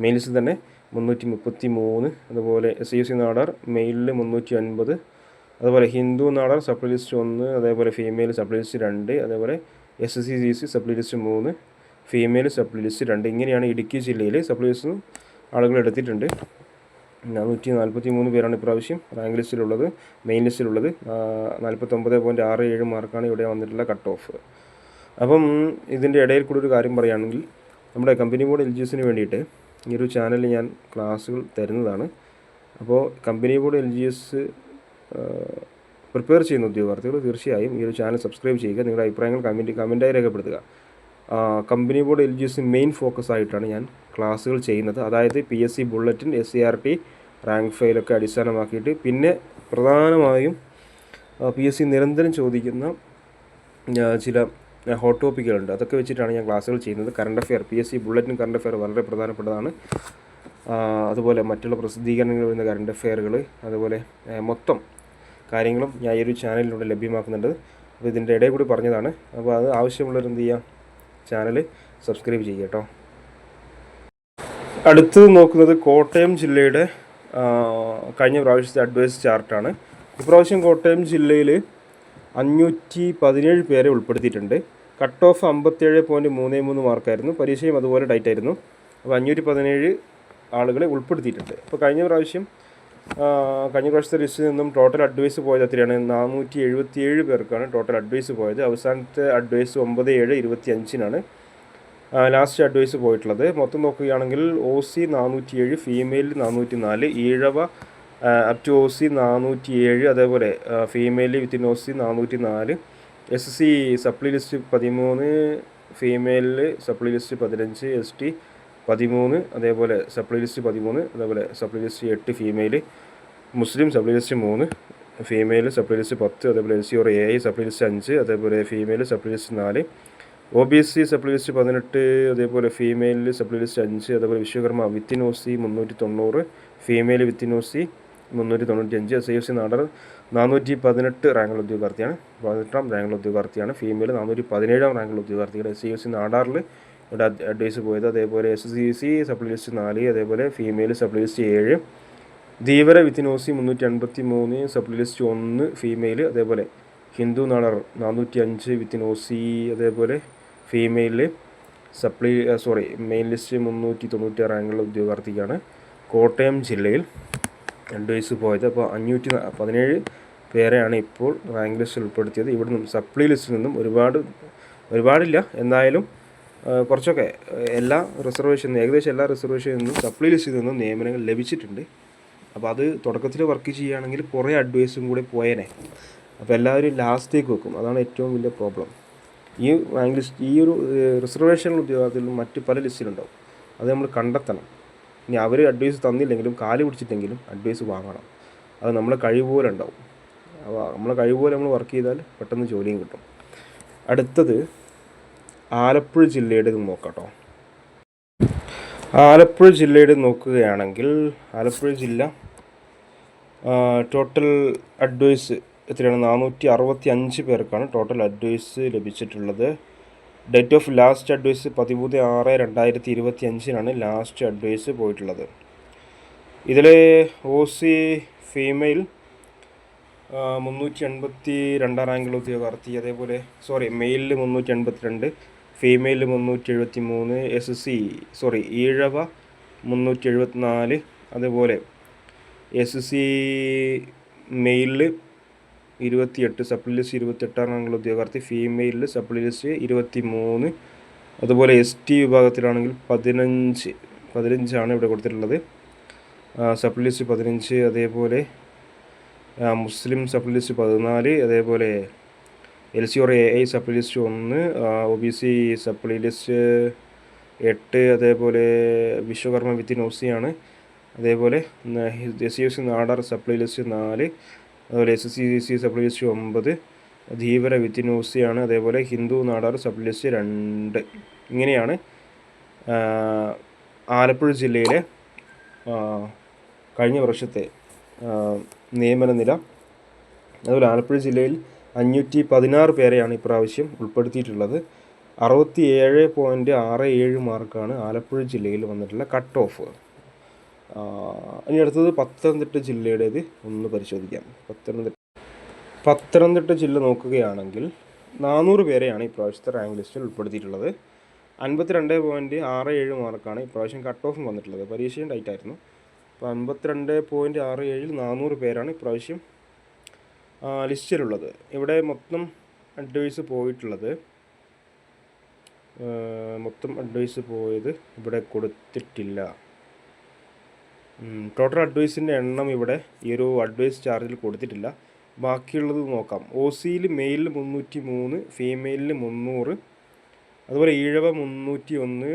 main list തന്നെ 333, അതുപോലെ SUC Nadar മെയിലിൽ 350, അതുപോലെ Hindu Nadar സപ്ലി list 1, അതേപോലെ ഫീമെയിൽ സപ്ലി ലിസ്റ്റ് 2, അതേപോലെ SSC supply list 3, female supply list 2. ഇങ്ങനെയാണ് ഇടുക്കി ജില്ലയിൽ സപ്ലി ലിസ്റ്റ് ആളുകൾ എടുത്തിട്ടുണ്ട്. 143 പേരാണ് ഇപ്രാവശ്യം റാങ്ക് ലിസ്റ്റിലുള്ളത്. മെയിൻ ലിസ്റ്റിലുള്ളത് 49.67 മാർക്കാണ് ഇവിടെ വന്നിട്ടുള്ള കട്ട് ഓഫ്. അപ്പം ഇതിൻ്റെ ഇടയിൽ കൂടി ഒരു കാര്യം പറയുകയാണെങ്കിൽ, നമ്മുടെ കമ്പനി ബോർഡ് LGSന് വേണ്ടിയിട്ട് ഈ ഒരു ചാനലിൽ ഞാൻ ക്ലാസ്സുകൾ തരുന്നതാണ്. അപ്പോൾ കമ്പനി ബോർഡ് LGS പ്രിപ്പയർ ചെയ്യുന്ന ഉദ്യോഗാർത്ഥികൾ തീർച്ചയായും ഈ ഒരു ചാനൽ സബ്സ്ക്രൈബ് ചെയ്യുക. നിങ്ങളുടെ അഭിപ്രായങ്ങൾ കമൻറ്റായി രേഖപ്പെടുത്തുക. Company board LGS main focus ആയിട്ടാണ് ഞാൻ ക്ലാസ്സുകൾ ചെയ്യുന്നത്. അതായത് PSC ബുള്ളറ്റിൻ, SCRT റാങ്ക് ഫയലൊക്കെ അടിസ്ഥാനമാക്കിയിട്ട്, പിന്നെ പ്രധാനമായും PSC നിരന്തരം ചോദിക്കുന്ന ചില ഹോട്ട് ടോപ്പിക്കുകളുണ്ട്. അതൊക്കെ വെച്ചിട്ടാണ് ഞാൻ ക്ലാസ്സുകൾ ചെയ്യുന്നത്. Current affair, PSC bulletin current affair വളരെ പ്രധാനപ്പെട്ടതാണ്. അതുപോലെ മറ്റുള്ള പ്രസിദ്ധീകരണങ്ങൾ വരുന്ന കറണ്ട് അഫെയറുകൾ, അതുപോലെ മൊത്തം കാര്യങ്ങളും ഞാൻ ഈ ഒരു ചാനലിലൂടെ ലഭ്യമാക്കുന്നുണ്ട്. അപ്പോൾ ഇതിൻ്റെ ഇടയിൽ കൂടി പറഞ്ഞതാണ്. അപ്പോൾ അത് ആവശ്യമുള്ളവർ എന്ത് ചെയ്യുക, ചാനൽ സബ്സ്ക്രൈബ് ചെയ്യുക കേട്ടോ. അടുത്തത് നോക്കുന്നത് കോട്ടയം ജില്ലയുടെ കഴിഞ്ഞ പ്രാവശ്യത്തെ അഡ്വൈസ് ചാർട്ടാണ്. ഇപ്രാവശ്യം കോട്ടയം ജില്ലയിൽ 517 പേരെ ഉൾപ്പെടുത്തിയിട്ടുണ്ട്. Cut off 57.33 മാർക്കായിരുന്നു. പരീക്ഷയും അതുപോലെ ഡൈറ്റ് ആയിരുന്നു. അപ്പോൾ 517 ആളുകളെ ഉൾപ്പെടുത്തിയിട്ടുണ്ട്. അപ്പോൾ കഴിഞ്ഞ പ്രാവശ്യത്തെ ലിസ്റ്റിൽ നിന്നും ടോട്ടൽ അഡ്വൈസ് പോയത് എത്രയാണ്? 477 പേർക്കാണ് ടോട്ടൽ അഡ്വൈസ് പോയത്. അവസാനത്തെ അഡ്വൈസ് 9/7/25 ലാസ്റ്റ് അഡ്വൈസ് പോയിട്ടുള്ളത്. മൊത്തം നോക്കുകയാണെങ്കിൽ OC 407, female 404, Ezhava up to OC 407, അതേപോലെ female within OC 404, SC supply list 13, ഫീമെയിലിൽ സപ്ലി ലിസ്റ്റ് 15, ST 13, അതേപോലെ സപ്ലി ലിസ്റ്റ് 13, അതേപോലെ സപ്ലി ലിസ്റ്റ് 8, ഫീമെയിൽ, മുസ്ലിം supply list 3, female supply list 10, അതേപോലെ LC/AI സപ്ലി ലിസ്റ്റ് 5, അതേപോലെ female supply list 4, OBC supply list 18, അതേപോലെ ഫീമെയിലിൽ supply list 5, അതേപോലെ Vishwakarma within OC 390, female within OC 395, SIFC Nadar 418 റാങ്കുള്ള ഉദ്യോഗാർത്ഥിയാണ്, 18ാം റാങ്കുള്ള ഉദ്യോഗാർത്ഥിയാണ്. Female 417ാം റാങ്കുള്ള ഉദ്യോഗാർത്ഥികൾ. SIFC നാടാറിൽ ഇവിടെ അഡ്വൈസ് പോയത്. അതേപോലെ SCC സപ്ലി ലിസ്റ്റ് 4, അതേപോലെ female supply list 7, Dheevara within OC 383, supply list 1, female, അതേപോലെ ഹിന്ദു നാടർ 405 വിത്തിൻ OC, അതേപോലെ ഫീമെയിൽ മെയിൻ ലിസ്റ്റ് 396 റാങ്കുള്ള ഉദ്യോഗാർത്ഥിക്കാണ് കോട്ടയം ജില്ലയിൽ അഡ്വൈസ് പോയത്. അപ്പോൾ 517 പേരെയാണ് ഇപ്പോൾ റാങ്ക് ലിസ്റ്റിൽ ഉൾപ്പെടുത്തിയത്. ഇവിടെ നിന്നും സപ്ലി ലിസ്റ്റിൽ നിന്നും ഒരുപാടില്ല, എന്നാലും കുറച്ചൊക്കെ ഏകദേശം എല്ലാ റിസർവേഷനിൽ നിന്നും സപ്ലി ലിസ്റ്റിൽ നിന്നും നിയമനങ്ങൾ ലഭിച്ചിട്ടുണ്ട്. അപ്പോൾ അത് തുടക്കത്തിൽ വർക്ക് ചെയ്യുകയാണെങ്കിൽ കുറേ അഡ്വൈസും കൂടെ പോയേനെ. അപ്പോൾ എല്ലാവരും ലാസ്റ്റേക്ക് വെക്കും. അതാണ് ഏറ്റവും വലിയ പ്രോബ്ലം. ഈ റാങ്ക് ലിസ്റ്റ്, ഈ ഒരു റിസർവേഷൻ ഉദ്യോഗാർത്ഥികളും മറ്റ് പല ലിസ്റ്റിലുണ്ടാവും. അത് നമ്മൾ കണ്ടെത്തണം. ഇനി അവർ അഡ്വൈസ് തന്നില്ലെങ്കിലും കാല് പിടിച്ചിട്ടെങ്കിലും അഡ്വൈസ് വാങ്ങണം. അത് നമ്മളെ കഴിവ് പോലെ ഉണ്ടാവും. അപ്പോൾ നമ്മളെ കഴിവ് പോലെ നമ്മൾ വർക്ക് ചെയ്താൽ പെട്ടെന്ന് ജോലിയും കിട്ടും. അടുത്തത് ആലപ്പുഴ ജില്ലയുടെ നോക്കാം കേട്ടോ. ആലപ്പുഴ ജില്ലയുടെ നോക്കുകയാണെങ്കിൽ ആലപ്പുഴ ജില്ല ടോട്ടൽ അഡ്വൈസ് എത്രയാണ്? 465 പേർക്കാണ് ടോട്ടൽ അഡ്വൈസ് ലഭിച്ചിട്ടുള്ളത്. Date of last advice 13/6/2025 last advice പോയിട്ടുള്ളത്. ഇതിൽ OC ഫീമെയിൽ 382 റാങ്കുള്ള ഉദ്യോഗാർത്ഥി, അതേപോലെ മെയിലിൽ 382, ഫീമെയിൽ 373, ഈഴവ 374, അതേപോലെ SC മെയിലിൽ 28, സപ്ലി ലിസ്റ്റ് 28 റാങ്കുള്ള ഉദ്യോഗാർത്ഥി, ഫീമെയിലിൽ സപ്ലി ലിസ്റ്റ് 23, അതുപോലെ ST വിഭാഗത്തിലാണെങ്കിൽ 15 ഇവിടെ കൊടുത്തിട്ടുള്ളത്. സപ്ലി ലിസ്റ്റ് 15, അതേപോലെ മുസ്ലിം സപ്ലി ലിസ്റ്റ് 14, അതേപോലെ LC/AI supply list 1, OBC supply list 8, അതേപോലെ വിശ്വകർമ്മ വിത്തിൻ OC ആണ്. അതേപോലെ SCFC നാടാർ സപ്ലി ലിസ്റ്റ് 4, അതുപോലെ SCC supply list 9, Dheevara within OC ആണ്. അതേപോലെ ഹിന്ദു നാടാർ സപ്ലി ലിസ്റ്റ് 2. ഇങ്ങനെയാണ് ആലപ്പുഴ ജില്ലയിലെ കഴിഞ്ഞ വർഷത്തെ നിയമന നില. അതുപോലെ ആലപ്പുഴ ജില്ലയിൽ 516 പേരെയാണ് ഇപ്രാവശ്യം ഉൾപ്പെടുത്തിയിട്ടുള്ളത്. 67.67 മാർക്കാണ് ആലപ്പുഴ ജില്ലയിൽ വന്നിട്ടുള്ള കട്ട് ഓഫ്. ഇനി അടുത്തത് പത്തനംതിട്ട ജില്ലയുടേത് ഒന്ന് പരിശോധിക്കാം. പത്തനംതിട്ട ജില്ല നോക്കുകയാണെങ്കിൽ 400 പേരെയാണ് ഇപ്രാവശ്യത്തെ റാങ്ക് ലിസ്റ്റിൽ ഉൾപ്പെടുത്തിയിട്ടുള്ളത്. 52.67 മാർക്കാണ് ഇപ്രാവശ്യം കട്ട് ഓഫും വന്നിട്ടുള്ളത്. പരീക്ഷയും ടൈറ്റായിരുന്നു. അപ്പോൾ 52.67 400 പേരാണ് ഇപ്രാവശ്യം ലിസ്റ്റിലുള്ളത്. ഇവിടെ മൊത്തം അഡ്വൈസ് പോയിട്ടുള്ളത് ഇവിടെ കൊടുത്തിട്ടില്ല. ടോട്ടൽ അഡ്വൈസിൻ്റെ എണ്ണം ഇവിടെ ഈ ഒരു അഡ്വൈസ് ചാർജിൽ കൊടുത്തിട്ടില്ല. ബാക്കിയുള്ളത് നോക്കാം. OC-യിൽ മെയിലിൽ 303, ഫീമെയിലിൽ 300, അതുപോലെ ഈഴവ 301,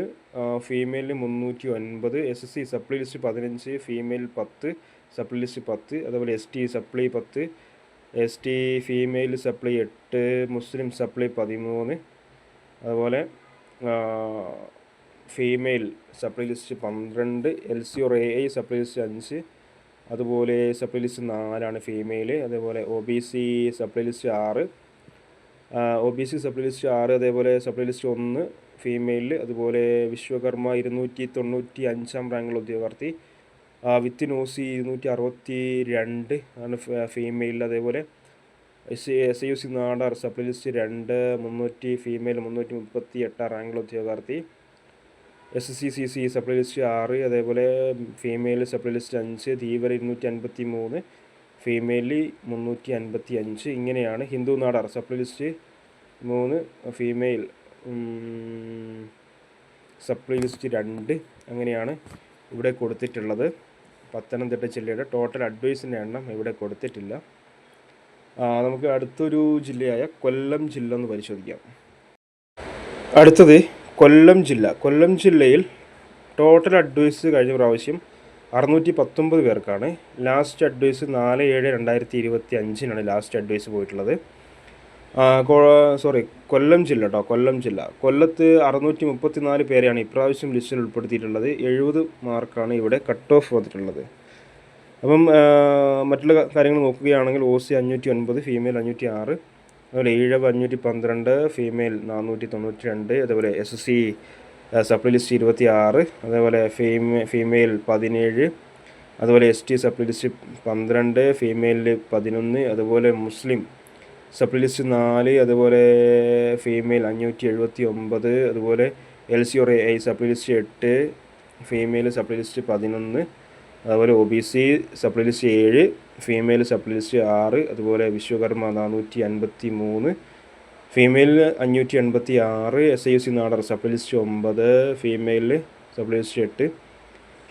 ഫീമെയിലിൽ 309, SC supply list 15, female 10, supply list 10, അതുപോലെ ST supply 10, ST female supply 8, Muslim supply 13, അതുപോലെ female supply list 12, LC/AI supply list 5, അതുപോലെ സപ്ലി ലിസ്റ്റ് 4 ഫീമെയിൽ, അതേപോലെ OBC സപ്ലി ലിസ്റ്റ് 6, അതേപോലെ സപ്ലി ലിസ്റ്റ് 1 ഫീമെയിൽ, അതുപോലെ വിശ്വകർമ്മ 295 റാങ്കുള്ള ഉദ്യോഗാർത്ഥി, വിത്തിൻ OC 262 ആണ് ഫീമെയിൽ, അതേപോലെ SIUC Nadar supply list 2 300 female 338 റാങ്കുള്ള ഉദ്യോഗാർത്ഥി, SCCC സപ്ലി ലിസ്റ്റ് 6, അതേപോലെ female supply list 5, Dheevara 253, female 355. ഇങ്ങനെയാണ്. Hindu Nadar supply list 3, female supply list 2. അങ്ങനെയാണ് ഇവിടെ കൊടുത്തിട്ടുള്ളത്. പത്തനംതിട്ട ജില്ലയുടെ ടോട്ടൽ അഡ്വൈസിൻ്റെ എണ്ണം ഇവിടെ കൊടുത്തിട്ടില്ല. നമുക്ക് അടുത്തൊരു ജില്ലയായ കൊല്ലം ജില്ല ഒന്ന് പരിശോധിക്കാം. അടുത്തത് കൊല്ലം ജില്ലയിൽ ടോട്ടൽ അഡ്വൈസ് കഴിഞ്ഞ പ്രാവശ്യം 619 പേർക്കാണ്. ലാസ്റ്റ് അഡ്വൈസ് 4/7/2025 ലാസ്റ്റ് അഡ്വൈസ് പോയിട്ടുള്ളത്. കൊല്ലം ജില്ല കൊല്ലത്ത് 634 പേരെയാണ് ഇപ്രാവശ്യം ലിസ്റ്റിൽ ഉൾപ്പെടുത്തിയിട്ടുള്ളത്. 70 മാർക്കാണ് ഇവിടെ കട്ട് ഓഫ് വന്നിട്ടുള്ളത്. അപ്പം മറ്റുള്ള കാര്യങ്ങൾ നോക്കുകയാണെങ്കിൽ OC 509, ഫീമെയിൽ 506, അതുപോലെ ഈഴവ 512, ഫീമെയിൽ 492, അതുപോലെ SC സപ്ലി ലിസ്റ്റ് 26, അതേപോലെ ഫീമെയിൽ 17, അതുപോലെ ST സപ്ലി ലിസ്റ്റ് 12, ഫീമെയിലിൽ 11, അതുപോലെ മുസ്ലിം സപ്ലി ലിസ്റ്റ് 4, അതുപോലെ ഫീമെയിൽ 579, അതുപോലെ LC/AI supply list 8, female supply list 11, അതുപോലെ OBC supply list 7, female supply list 6, അതുപോലെ Vishwakarma 453, female 586, SIUC Nadar supply list 9, female supply list 8,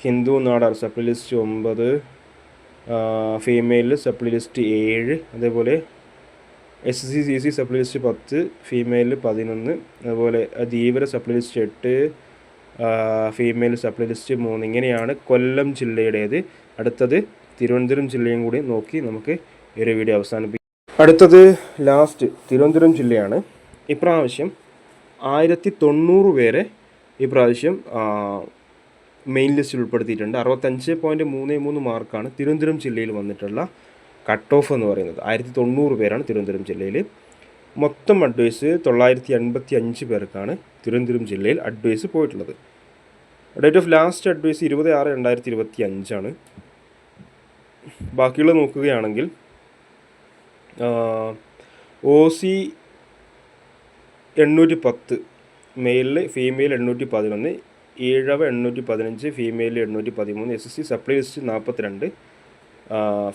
Hindu Nadar supply list 9, female supply list 7, അതേപോലെ SCCC supply list 10, female 11, അതുപോലെ Dheevara supply list 8, female supply list 3. ഇങ്ങനെയാണ് കൊല്ലം ജില്ലയുടേത്. അടുത്തത് തിരുവനന്തപുരം ജില്ലയും കൂടി നോക്കി നമുക്ക് ഈ ഒരു വീഡിയോ അവസാനിപ്പിക്കാം. അടുത്തത് ലാസ്റ്റ് തിരുവനന്തപുരം ജില്ലയാണ്. ഇപ്രാവശ്യം 1090 പേരെ ഇപ്രാവശ്യം മെയിൻ ലിസ്റ്റിൽ ഉൾപ്പെടുത്തിയിട്ടുണ്ട്. 65.33 മാർക്കാണ് തിരുവനന്തപുരം ജില്ലയിൽ വന്നിട്ടുള്ള കട്ട് ഓഫ് എന്ന് പറയുന്നത്. 1090 പേരാണ് തിരുവനന്തപുരം ജില്ലയിൽ. മൊത്തം അഡ്വൈസ് 985 പേർക്കാണ് തിരുവനന്തപുരം ജില്ലയിൽ അഡ്വൈസ് പോയിട്ടുള്ളത്. Date of last advise 20/6/2025. ബാക്കിയുള്ളത് നോക്കുകയാണെങ്കിൽ OC 810, മെയിലിൽ female 811, Ezhava 815, female 813, SC supply list 42,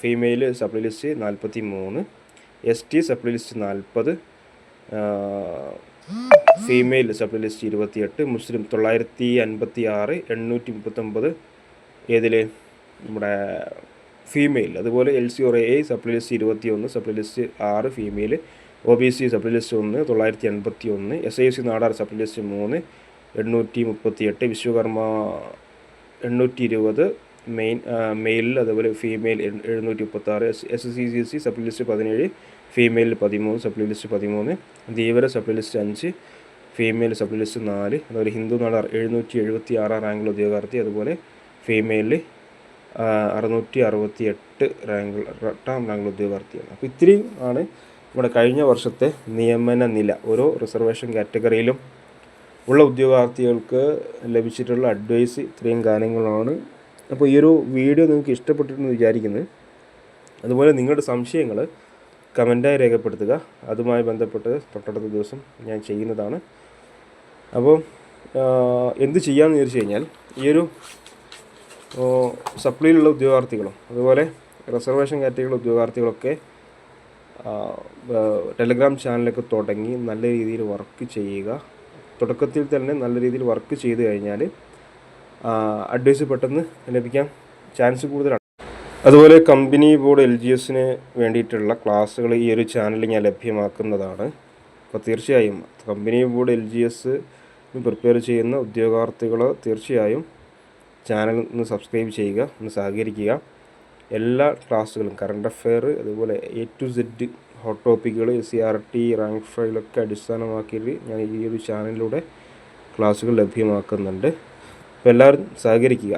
female supply list 43, ST supply list 40, female supply list 28, Muslim 956, 839 ഏതിൽ നമ്മുടെ ഫീമെയിൽ, അതുപോലെ LC/AI supply list 21, supply list 6, female, OBC supply list 1, 981, SIUC Nadar supply list 3, 838, Vishwakarma 820, മെയിലിൽ, അതുപോലെ female 736, SCCC supply list 17, female 13, supply list 13, Dheevara supply list 5, female supply list 4, അതുപോലെ ഹിന്ദു നാടാർ 776 റാങ്കുള്ള ഉദ്യോഗാർത്ഥി, അതുപോലെ ഫീമെയിലിൽ 668 റാങ്കുള്ള ഉദ്യോഗാർത്ഥിയാണ്. അപ്പോൾ ഇത്രയും ആണ് നമ്മുടെ കഴിഞ്ഞ വർഷത്തെ നിയമന നില. ഓരോ റിസർവേഷൻ കാറ്റഗറിയിലും ഉള്ള ഉദ്യോഗാർത്ഥികൾക്ക് ലഭിച്ചിട്ടുള്ള അഡ്വൈസ് ഇത്രയും കാര്യങ്ങളാണ്. അപ്പോൾ ഈ ഒരു വീഡിയോ നിങ്ങൾക്ക് ഇഷ്ടപ്പെട്ടിട്ടെന്ന് വിചാരിക്കുന്നു. അതുപോലെ നിങ്ങളുടെ സംശയങ്ങൾ കമൻറ്റായി രേഖപ്പെടുത്തുക. അതുമായി ബന്ധപ്പെട്ട് തൊട്ടടുത്ത ദിവസം ഞാൻ ചെയ്യുന്നതാണ്. അപ്പോൾ എന്ത് ചെയ്യാമെന്ന് ചോദിച്ചു കഴിഞ്ഞാൽ, ഈ ഒരു സപ്ലിയിലുള്ള ഉദ്യോഗാർത്ഥികളും അതുപോലെ റിസർവേഷൻ കാറ്റഗറിയിലുള്ള ഉദ്യോഗാർത്ഥികളൊക്കെ ടെലഗ്രാം ചാനലൊക്കെ തുടങ്ങി നല്ല രീതിയിൽ വർക്ക് ചെയ്യുക. തുടക്കത്തിൽ തന്നെ നല്ല രീതിയിൽ വർക്ക് ചെയ്ത് കഴിഞ്ഞാൽ അഡ്വൈസ് പെട്ടെന്ന് ലഭിക്കാൻ ചാൻസ് കൂടുതലാണ്. അതുപോലെ കമ്പനി ബോർഡ് LGSന് വേണ്ടിയിട്ടുള്ള ക്ലാസ്സുകൾ ഈ ഒരു ചാനലിൽ ഞാൻ ലഭ്യമാക്കുന്നതാണ്. അപ്പോൾ തീർച്ചയായും കമ്പനി ബോർഡ് LGS പ്രിപ്പയർ ചെയ്യുന്ന ഉദ്യോഗാർത്ഥികൾ തീർച്ചയായും ചാനൽ ഒന്ന് സബ്സ്ക്രൈബ് ചെയ്യുക, ഒന്ന് സഹകരിക്കുക. എല്ലാ ക്ലാസ്സുകളും കറണ്ട് അഫെയർ, അതുപോലെ A to Z ഹോട്ട് ടോപ്പിക്കുകൾ, CRT, റാങ്ക് ഫയലൊക്കെ അടിസ്ഥാനമാക്കിയിട്ട് ഞാൻ ഈ ഒരു ചാനലിലൂടെ ക്ലാസ്സുകൾ ലഭ്യമാക്കുന്നുണ്ട്. അപ്പോൾ എല്ലാവരും സഹകരിക്കുക.